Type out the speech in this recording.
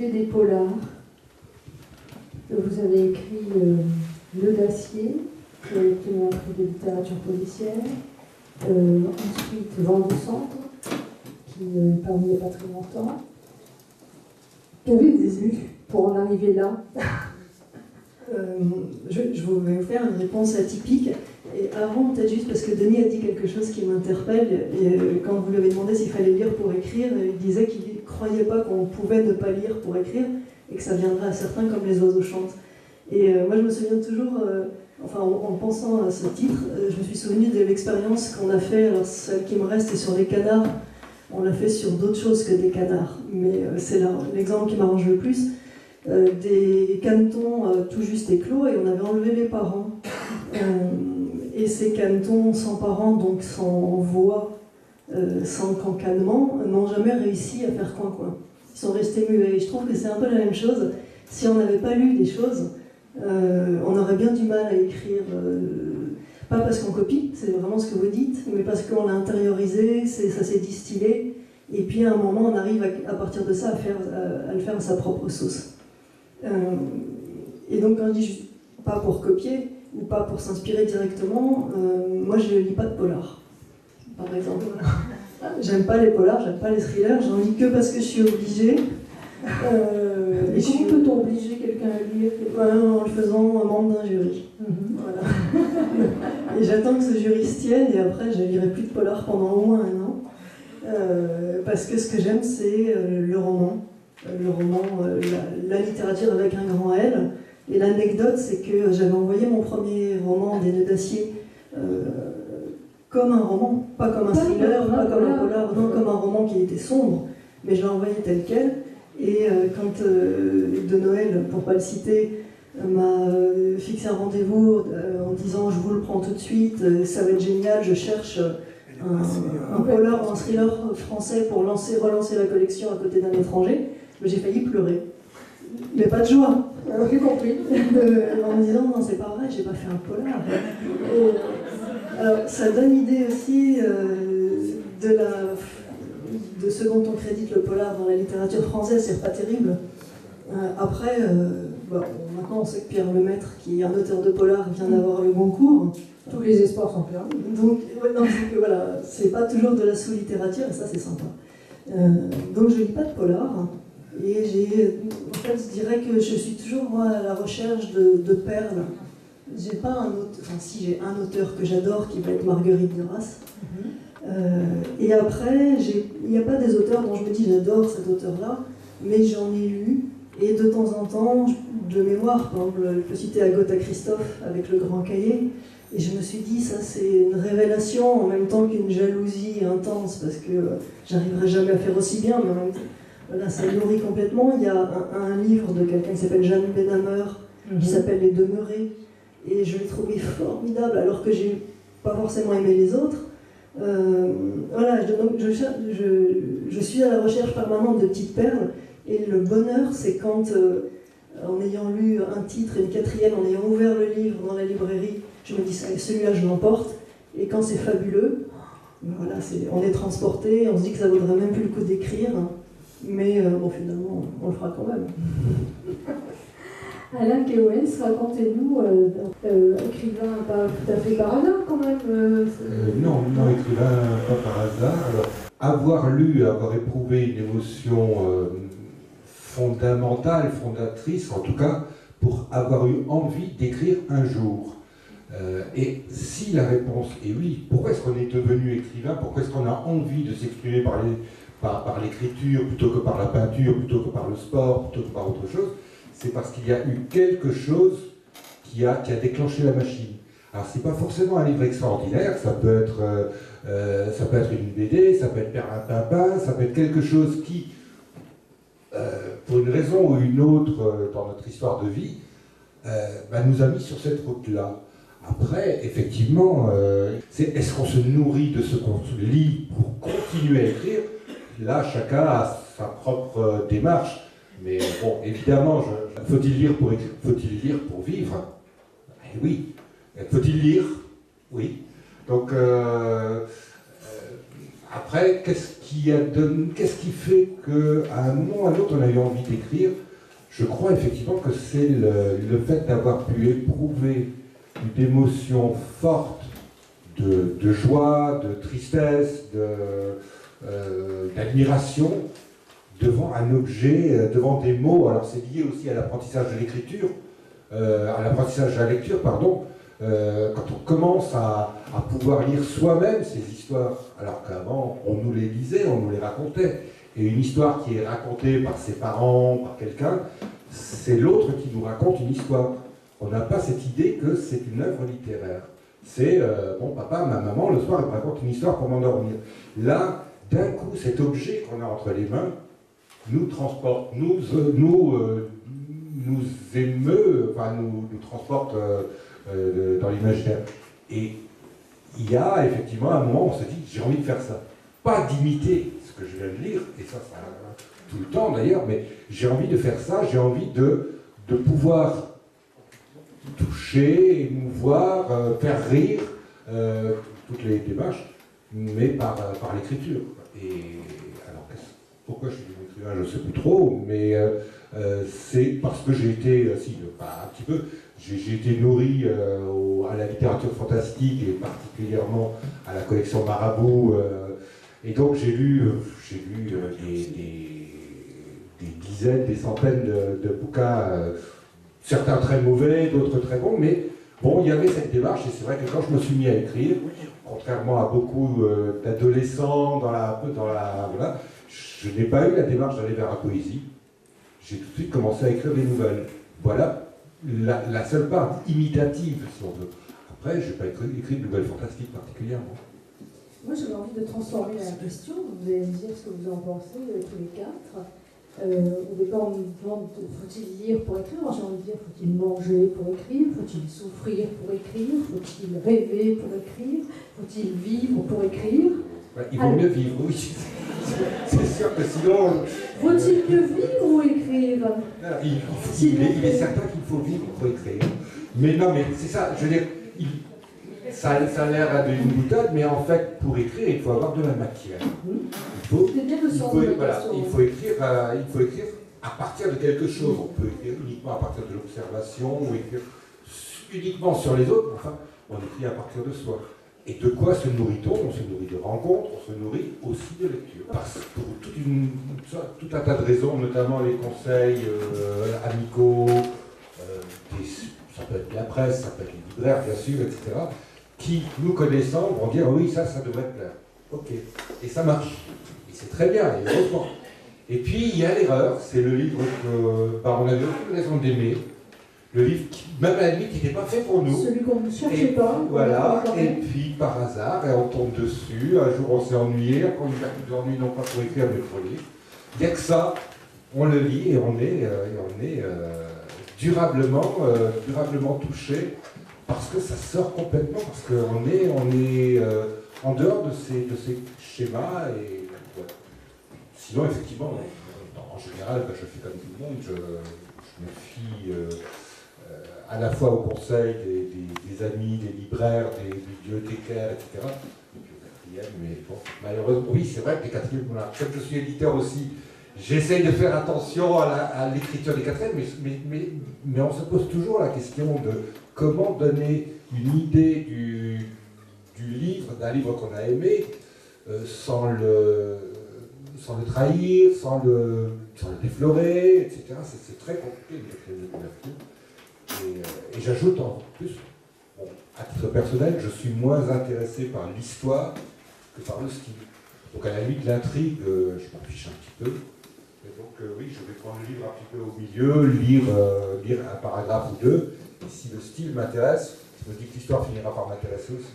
que des polars. Vous avez écrit Le Dacier, qui a obtenu un prix de littérature policière. Ensuite, Vent du Centre, qui est paru il n'y a pas très longtemps. Qu'avez-vous lu pour en arriver là? Je vais vous faire une réponse atypique. Et avant, peut-être juste parce que Denis a dit quelque chose qui m'interpelle. Et quand vous lui avez demandé s'il fallait lire pour écrire, il disait qu'il ne croyait pas qu'on pouvait ne pas lire pour écrire et que ça viendrait à certains comme les oiseaux chantent. Et moi, je me souviens toujours, en pensant à ce titre, je me suis souvenu de l'expérience qu'on a fait. Alors, celle qui me reste est sur les canards. On l'a fait sur d'autres choses que des canards, mais c'est l'exemple qui m'arrange le plus. Des canetons tout juste éclos, et on avait enlevé les parents. Et ces canetons sans parents, donc sans voix, sans cancanement, n'ont jamais réussi à faire coin-coin. Ils sont restés muets. Et je trouve que c'est un peu la même chose. Si on n'avait pas lu des choses, on aurait bien du mal à écrire. Pas parce qu'on copie, c'est vraiment ce que vous dites, mais parce qu'on l'a intériorisé, ça s'est distillé, et puis à un moment on arrive à partir de ça à le faire à sa propre sauce. Et donc quand je dis pas pour copier, ou pas pour s'inspirer directement, moi je lis pas de polar, par exemple. J'aime pas les polars, j'aime pas les thrillers, j'en lis que parce que je suis obligée. Et comment peut-on obliger quelqu'un à lire? En le faisant membre d'un jury. Voilà. Et j'attends que ce jury se tienne, et après je ne lirai plus de polar pendant au moins 1 an. Parce que ce que j'aime, c'est le roman. La littérature avec un grand L. Et l'anecdote, c'est que j'avais envoyé mon premier roman, Des Nœuds d'Acier, comme un roman, pas comme un thriller, pas comme un polar, non, comme un roman qui était sombre, mais je l'ai envoyé tel quel. Et quand de Noël, pour ne pas le citer, m'a fixé un rendez-vous en disant je vous le prends tout de suite, ça va être génial, je cherche un polar, un thriller français pour relancer la collection à côté d'un étranger, mais j'ai failli pleurer. Mais pas de joie, j'ai compris. En me disant non, c'est pas vrai, j'ai pas fait un polar. Alors, ça donne idée aussi de ce dont on crédite le polar dans la littérature française, c'est pas terrible. Après, maintenant on sait que Pierre Lemaître, qui est un auteur de polar, vient d'avoir le Goncourt. Tous les espoirs sont permis. Donc, voilà, c'est pas toujours de la sous-littérature, et ça c'est sympa. Donc je lis pas de polar, et en fait, je dirais que je suis toujours moi à la recherche de perles. J'ai pas un auteur, si j'ai un auteur que j'adore qui va être Marguerite Duras. Et après, il n'y a pas des auteurs dont je me dis j'adore cet auteur-là, mais j'en ai lu, et de temps en temps, de mémoire, par exemple, je peux citer Agatha Christophe avec Le Grand Cahier, et je me suis dit, ça c'est une révélation en même temps qu'une jalousie intense, parce que j'arriverai jamais à faire aussi bien, mais en même temps, voilà, ça nourrit complètement. Il y a un livre de quelqu'un qui s'appelle Jeanne Benhammer, qui s'appelle Les Demeurés, et je l'ai trouvé formidable, alors que j'ai pas forcément aimé les autres. Voilà, donc je suis à la recherche permanente de petites perles, et le bonheur, c'est quand, en ayant lu un titre et une quatrième, en ayant ouvert le livre dans la librairie, je me dis, celui-là, je l'emporte, et quand c'est fabuleux, voilà, on est transporté, on se dit que ça vaudrait même plus le coup d'écrire, mais finalement, on le fera quand même. Alain Kewens, racontez-nous, écrivain pas tout à fait par hasard quand même. Non, écrivain pas par hasard. Alors, avoir lu, avoir éprouvé une émotion fondamentale, fondatrice, en tout cas, pour avoir eu envie d'écrire un jour. Et si la réponse est oui, pourquoi est-ce qu'on est devenu écrivain? Pourquoi est-ce qu'on a envie de s'exprimer par l'écriture plutôt que par la peinture, plutôt que par le sport, plutôt que par autre chose? C'est parce qu'il y a eu quelque chose qui a déclenché la machine. Alors c'est pas forcément un livre extraordinaire, ça peut être une BD, ça peut être Perlimpinpin, ça peut être quelque chose qui, pour une raison ou une autre dans notre histoire de vie, nous a mis sur cette route-là. Après, effectivement, est-ce qu'on se nourrit de ce qu'on lit pour continuer à écrire? Là, chacun a sa propre démarche. Mais bon, évidemment, faut-il lire pour écrire? Faut-il lire pour vivre? Eh oui. Faut-il lire? Oui. Donc, Après, qu'est-ce qui fait qu'à un moment ou à un autre, on a eu envie d'écrire? Je crois effectivement que c'est le fait d'avoir pu éprouver une émotion forte de joie, de tristesse, d'admiration devant un objet, devant des mots. Alors c'est lié aussi à l'apprentissage de l'écriture, à l'apprentissage de la lecture, pardon. Quand on commence à pouvoir lire soi-même ces histoires, alors qu'avant on nous les lisait, on nous les racontait, et une histoire qui est racontée par ses parents, par quelqu'un, c'est l'autre qui nous raconte une histoire. On n'a pas cette idée que c'est une œuvre littéraire. C'est bon, papa, ma maman, le soir, elle me raconte une histoire pour m'endormir. Là, d'un coup, cet objet qu'on a entre les mains nous transporte, nous émeut, enfin, nous transporte dans l'imaginaire. Et il y a effectivement un moment où on se dit, j'ai envie de faire ça. Pas d'imiter ce que je viens de lire, et ça tout le temps d'ailleurs, mais j'ai envie de faire ça, j'ai envie de pouvoir toucher, émouvoir, faire rire, toutes les démarches, mais par l'écriture. Et alors, pourquoi je suis devenu écrivain, je ne sais plus trop, mais c'est parce que j'ai été, un petit peu, j'ai été nourri à la littérature fantastique et particulièrement à la collection Marabout. Et donc j'ai lu des dizaines, des centaines de bouquins, certains très mauvais, d'autres très bons, mais bon, il y avait cette démarche, et c'est vrai que quand je me suis mis à écrire, contrairement à beaucoup d'adolescents voilà, je n'ai pas eu la démarche d'aller vers la poésie. J'ai tout de suite commencé à écrire des nouvelles. Voilà la seule part imitative, si on veut. Après, je n'ai pas écrit de nouvelles fantastiques particulièrement. Moi, j'avais envie de transformer la question. Vous allez me dire ce que vous en pensez, tous les quatre. Au départ, on nous demande faut-il lire pour écrire? Moi, j'ai envie de dire faut-il manger pour écrire? Faut-il souffrir pour écrire? Faut-il rêver pour écrire? Faut-il vivre pour écrire? Ouais, il vaut mieux vivre, oui. C'est sûr que sinon. Faut-il mieux vivre ou écrire? Il est certain qu'il faut vivre pour écrire. Mais non, mais c'est ça, je veux dire. Ça a l'air d'une boutade, mais en fait, pour écrire, il faut avoir de la matière. Il faut écrire à partir de quelque chose. On peut écrire uniquement à partir de l'observation, ou écrire uniquement sur les autres. Enfin, on écrit à partir de soi. Et de quoi se nourrit-on? On se nourrit de rencontres, on se nourrit aussi de lecture. Parce que pour tout un tas de raisons, notamment les conseils amicaux, ça peut être la presse, ça peut être les libraires, bien sûr, etc., qui, nous connaissant, vont dire oui, ça devrait te plaire. Ok. Et ça marche. Et c'est très bien, et heureusement. Et puis, il y a l'erreur, c'est le livre on avait aucune raison d'aimer. Le livre, même à la limite, qui n'était pas fait pour nous. Celui qu'on ne cherchait pas. Voilà, et puis par hasard, et on tombe dessus. Un jour, on s'est ennuyé, quand on a plus d'ennui, non pas pour écrire, mais pour lire. Il n'y a que ça, on le lit et on est durablement touché. Parce que ça sort complètement, parce qu'on est en dehors de ces schémas. Et ouais. Sinon, effectivement, en général, je fais comme tout le monde, je me fie à la fois au conseil des amis, des libraires, des bibliothécaires, etc. Et puis au quatrième, mais bon, malheureusement, oui, c'est vrai que les quatrièmes, voilà. Comme je suis éditeur aussi, j'essaye de faire attention à l'écriture des quatrièmes, mais on se pose toujours la question de comment donner une idée du livre, d'un livre qu'on a aimé, sans le trahir, sans le déflorer, etc. C'est très compliqué de créer des couvertures. Et j'ajoute en plus, bon, à titre personnel, je suis moins intéressé par l'histoire que par le style. Donc à la limite, l'intrigue, je m'en fiche un petit peu. Et donc oui, je vais prendre le livre un petit peu au milieu, lire un paragraphe ou deux. Et si le style m'intéresse, je me dis que l'histoire finira par m'intéresser aussi.